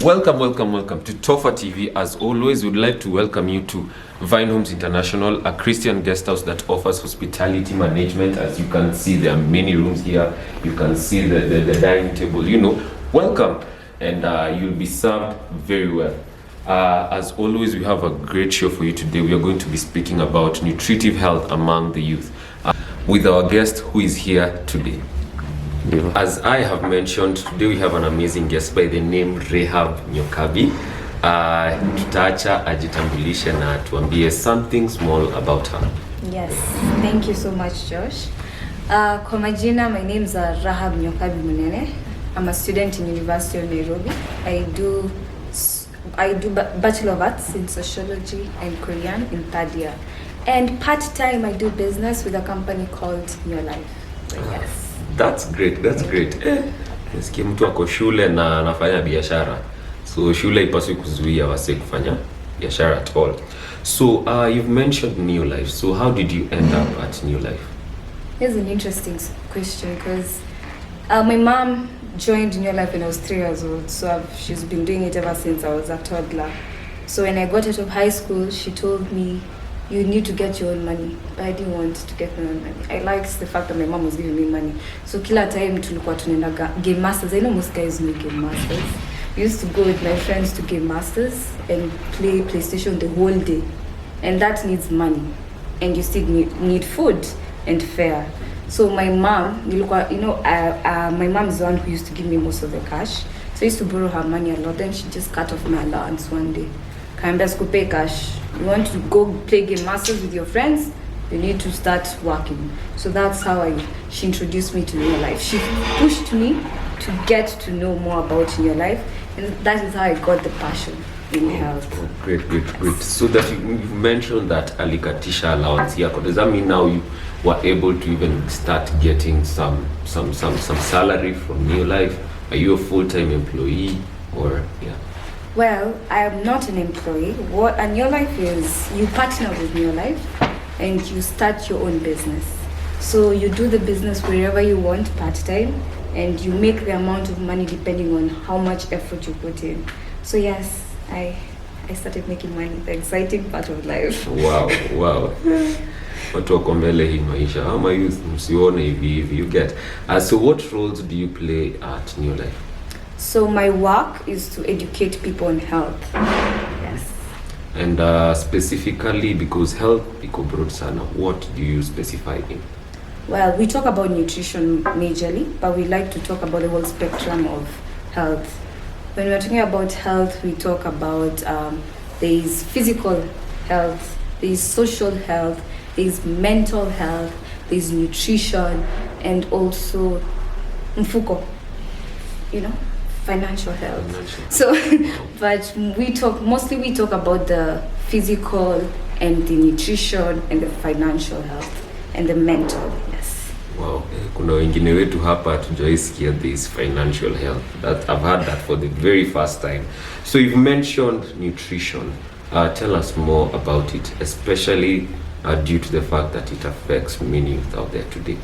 Welcome to Tofa TV. As always, we'd like to welcome you to Vine Homes International, a Christian guest house that offers hospitality management. As you can see, there are many rooms here. You can see the dining table. Welcome, and you'll be served very well. As always, we have a great show for you today. We are going to be speaking about nutritive health among the youth with our guest who is here today. As I have mentioned, today we have an amazing guest by the name Rahab Nyokabi. Tutaacha ajitambulishe na tuambie something small about her. Yes, thank you so much, Josh. Kwa majina, my name is Rahab Nyokabi Munene. I'm a student in University of Nairobi. I do Bachelor of Arts in Sociology and Korean in third year. And part-time I do business with a company called Your Life. So yes. That's great. Nasikia mtu ako shule na anafanya biashara. So shule ipaswi kuzuia wase kufanya biashara at all. So you've mentioned New Life. So how did you end up at New Life? Here's an interesting question because my mom joined New Life when I was 3 years old. So she's been doing it ever since I was a toddler. So when I got out of high school, she told me, you need to get your own money. But I didn't want to get my own money. I liked the fact that my mom was giving me money. So kila time tulikuwa tunaenda game masters. I know most guys know game masters. I used to go with my friends to game masters and play PlayStation the whole day. And that needs money. And you still need food and fare. So my mom, my mom is the one who used to give me most of the cash. So I used to borrow her money a lot. Then she just cut off my allowance one day. Kaambia sikupe cash. You want to go play game masters with your friends? You need to start working. So that's how she introduced me to New Life. She pushed me to get to know more about New Life, and that is how I got the passion in health. Great. So that you mentioned that alikatisha allowance here. Does that mean now you were able to even start getting some salary from New Life? Are you a full-time employee or yeah? Well, I am not an employee. What and Your Life is, you partner with Your Life and you start your own business. So you do the business wherever you want part-time and you make the amount of money depending on how much effort you put in. So yes, I started making money, the exciting part of life. Wow. Watu wako mbele hii maisha. Ama youth msione hivi you get. So what roles do you play at New Life? So my work is to educate people on health. Yes. And specifically because health iko broad sana, what do you specify in? Well, we talk about nutrition majorly, but we like to talk about the whole spectrum of health. When we're talking about health, we talk about there is physical health, there is social health, there is mental health, there is nutrition, and also mfuko, financial health. So, but we talk about the physical and the nutrition and the financial health and the mental. Yes. Wow. Kuna wengine wetu hapa tujaisikia this financial health. That I've heard that for the very first time. So you've mentioned nutrition. Tell us more about it, especially due to the fact that it affects many youth out there today.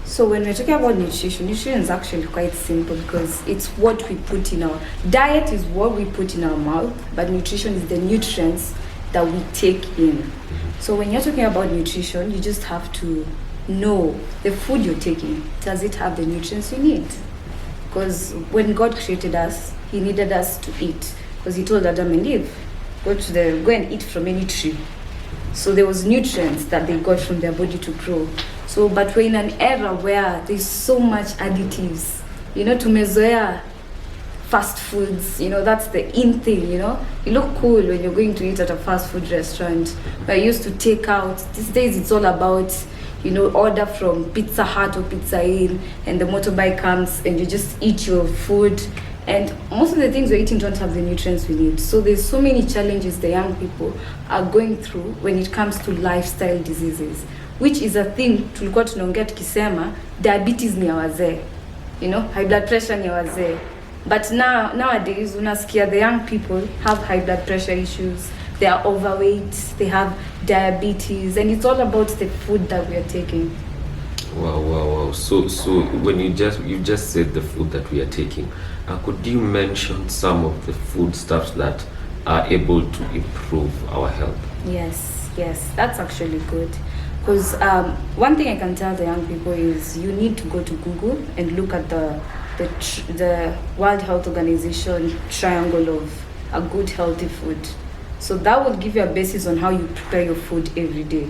So when we're talking about nutrition is actually quite simple because it's what we put in our diet is what we put in our mouth, but nutrition is the nutrients that we take in. So when you're talking about nutrition, you just have to know the food you're taking. Does it have the nutrients you need? Because when God created us, He needed us to eat. Because He told Adam and Eve, go and eat from any tree. So there was nutrients that they got from their body to grow. So, but we're in an era where there's so much additives. Tumezoea fast foods, that's the in thing, You look cool when you're going to eat at a fast food restaurant. But I used to take out. These days it's all about, order from Pizza Hut or Pizza Inn and the motorbike comes and you just eat your food. And most of the things we're eating don't have the nutrients we need. So there's so many challenges the young people are going through when it comes to lifestyle diseases, which is a thing tulikuwa tunaongea tukisema diabetes ni ya wazee, high blood pressure ni ya wazee. But nowadays unasikia the young people have high blood pressure issues, they are overweight, they have diabetes, and it's all about the food that we are taking. Wow. So when you just said the food that we are taking, Could you mention some of the foodstuffs that are able to improve our health? Yes, that's actually good. Because one thing I can tell the young people is you need to go to Google and look at the World Health Organization triangle of a good healthy food. So that will give you a basis on how you prepare your food every day.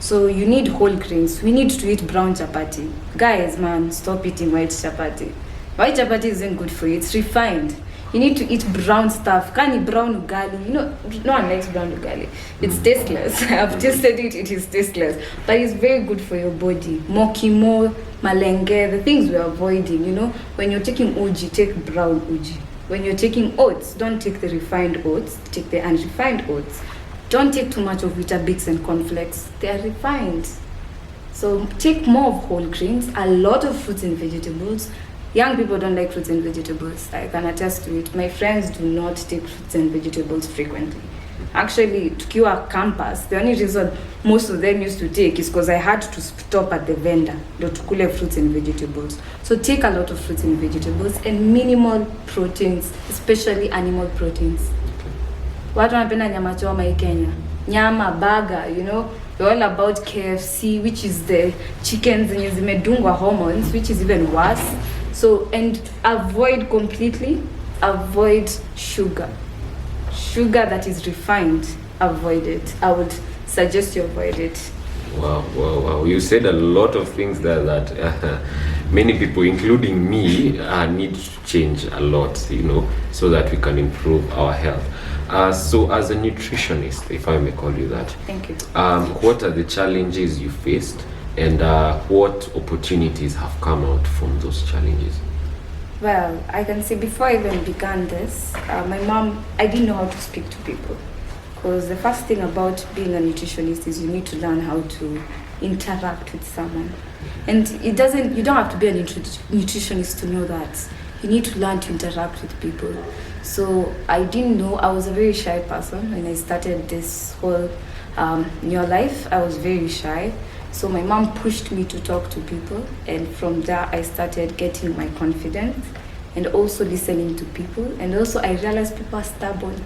So you need whole grains. We need to eat brown chapati. Guys, man, stop eating white chapati. White chapati isn't good for you. It's refined. You need to eat brown stuff. Kani brown ugali. You know, no one likes brown ugali. It's tasteless. I've tasted it. It is tasteless. But it's very good for your body. Mokimo, malenge, the things we're avoiding. You know, when you're taking uji, take brown uji. When you're taking oats, don't take the refined oats. Take the unrefined oats. Don't take too much of Weetabix and cornflakes. They are refined. So take more of whole grains, a lot of fruits and vegetables. Young people don't like fruits and vegetables. I can attest to it. My friends do not take fruits and vegetables frequently. Actually, tukiwa campus, the only reason most of them used to take is because I had to stop at the vendor to tukule fruits and vegetables. So take a lot of fruits and vegetables and minimal proteins, especially animal proteins. Watu wanapenda nyama choma hii Kenya. Nyama, burger, you know, we're all about KFC, which is the chickens zenye zimedungwa hormones, which is even worse. So, and avoid sugar. Sugar that is refined, avoid it. I would suggest you avoid it. Wow. You said a lot of things there that many people, including me, need to change a lot, you know, so that we can improve our health. So as a nutritionist, if I may call you that. Thank you. What are the challenges you faced, and what opportunities have come out from those challenges? Well, I can say before I even began this, my mom, I didn't know how to speak to people. Because the first thing about being a nutritionist is you need to learn how to interact with someone. And you don't have to be a nutritionist to know that. You need to learn to interact with people. So I didn't know, I was a very shy person when I started this whole new life. I was very shy. So my mom pushed me to talk to people, and from there I started getting my confidence and also listening to people. And also I realized people are stubborn.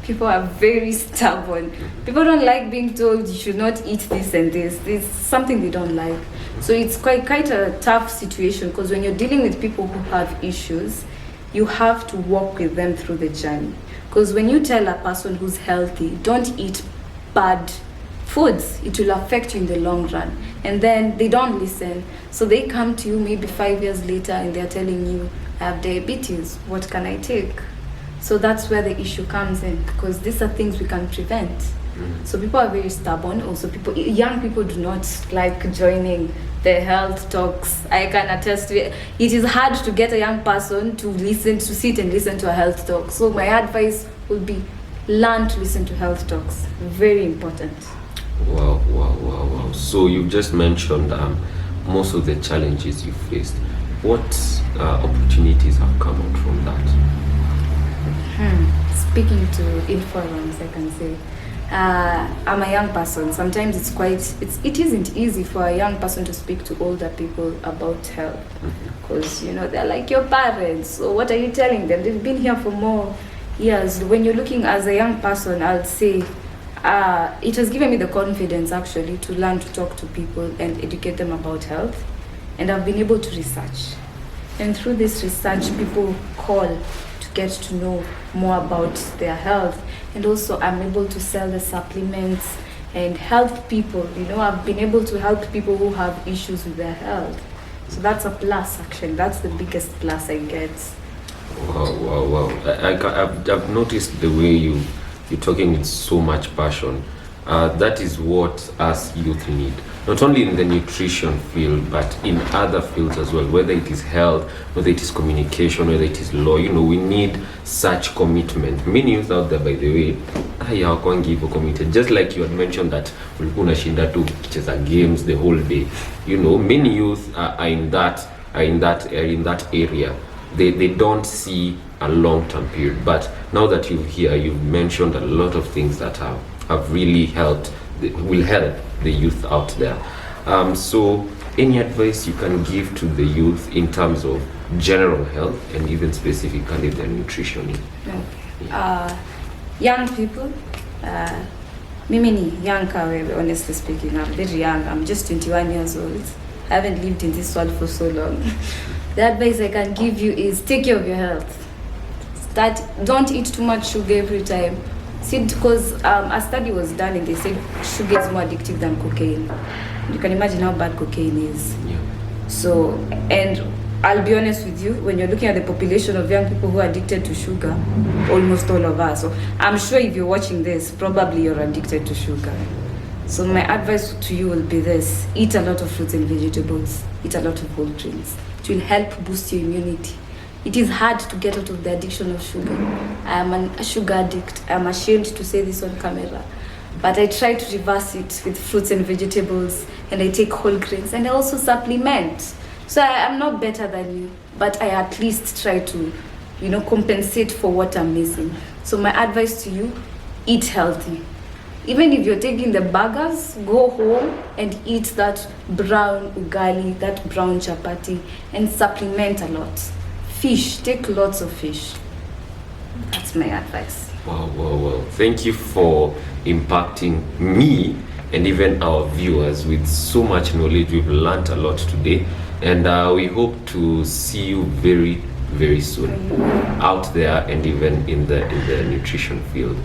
People are very stubborn. People don't like being told you should not eat this and this. This is something they don't like. So it's quite a tough situation, because when you're dealing with people who have issues, you have to walk with them through the journey. Because when you tell a person who's healthy, don't eat bad foods, it will affect you in the long run. And then they don't listen. So they come to you maybe 5 years later and they're telling you, I have diabetes, what can I take? So that's where the issue comes in, because these are things we can prevent. So people are very stubborn. Also, young people do not like joining the health talks. I can attest to it. It is hard to get a young person to sit and listen to a health talk. So my advice would be, learn to listen to health talks. Very important. Wow. So you've just mentioned most of the challenges you faced. What opportunities have come out from that? Speaking to informants, I can say, I'm a young person. Sometimes it isn't easy for a young person to speak to older people about health, because you know they're like your parents. So what are you telling them? They've been here for more years. When you're looking as a young person, I'd say it has given me the confidence actually to learn to talk to people and educate them about health, and I've been able to research. And through this research, people call to get to know more about their health. And also I'm able to sell the supplements and help people. You know, I've been able to help people who have issues with their health. So that's a plus actually. That's the biggest plus I get. Wow. I've noticed the way you're talking with so much passion. That is what us youth need. Not only in the nutrition field, but in other fields as well, whether it is health, whether it is communication, whether it is law. You know, we need such commitment. Many youth out there, by the way, hawakuangi committed. Just like you had mentioned that ulikuwa unashinda tu kucheza games the whole day. You know, many youth are in that area. They don't see a long-term period. But now that you've mentioned a lot of things that have really will help the youth out there. So any advice you can give to the youth in terms of general health and even specifically the nutrition. Okay. Young people, mimi ni young kawewe, honestly speaking. I'm very young. I'm just 21 years old. I haven't lived in this world for so long. The advice I can give you is take care of your health. Don't eat too much sugar every time. See, because a study was done and they said sugar is more addictive than cocaine. You can imagine how bad cocaine is. Yeah. So, and I'll be honest with you, when you're looking at the population of young people who are addicted to sugar, almost all of us. So I'm sure if you're watching this, probably you're addicted to sugar. So my advice to you will be this: eat a lot of fruits and vegetables, eat a lot of whole grains. It will help boost your immunity. It is hard to get out of the addiction of sugar. I am a sugar addict. I'm ashamed to say this on camera. But I try to reverse it with fruits and vegetables, and I take whole grains, and I also supplement. So I am not better than you, but I at least try to, compensate for what I'm missing. So my advice to you, eat healthy. Even if you're taking the burgers, go home and eat that brown ugali, that brown chapati, and supplement a lot. Fish, take lots of fish. That's my advice. Wow. Thank you for impacting me and even our viewers with so much knowledge. We've learned a lot today, and we hope to see you very, very soon out there and even in the nutrition field.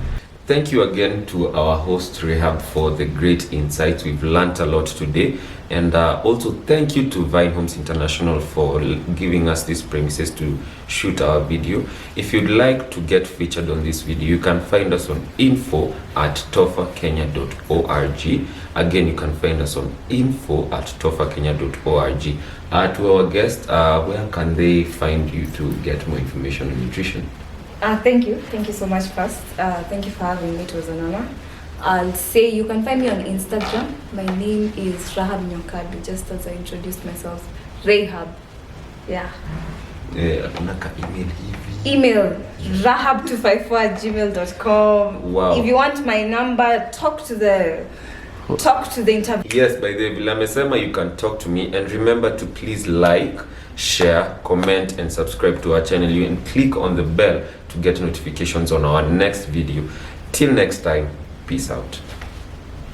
Thank you again to our host Rehab for the great insights. We've learned a lot today, and also thank you to Vine Homes International for giving us these premises to shoot our video. If you'd like to get featured on this video, you can find us on info@tofakenya.org. Again, you can find us on info@tofakenya.org. To our guest, where can they find you to get more information on nutrition? Thank you so much first. Thank you for having me. It was an honor. I'll say you can find me on Instagram. My name is Rahab Nyokabi, just as I introduced myself. Rahab. Yeah. Email rahab254@gmail.com. Wow. If you want my number, talk to the interview. Yes, by the way, Lamesema, you can talk to me, and remember to please like, share, comment, and subscribe to our channel, and click on the bell to get notifications on our next video. Till next time, peace out.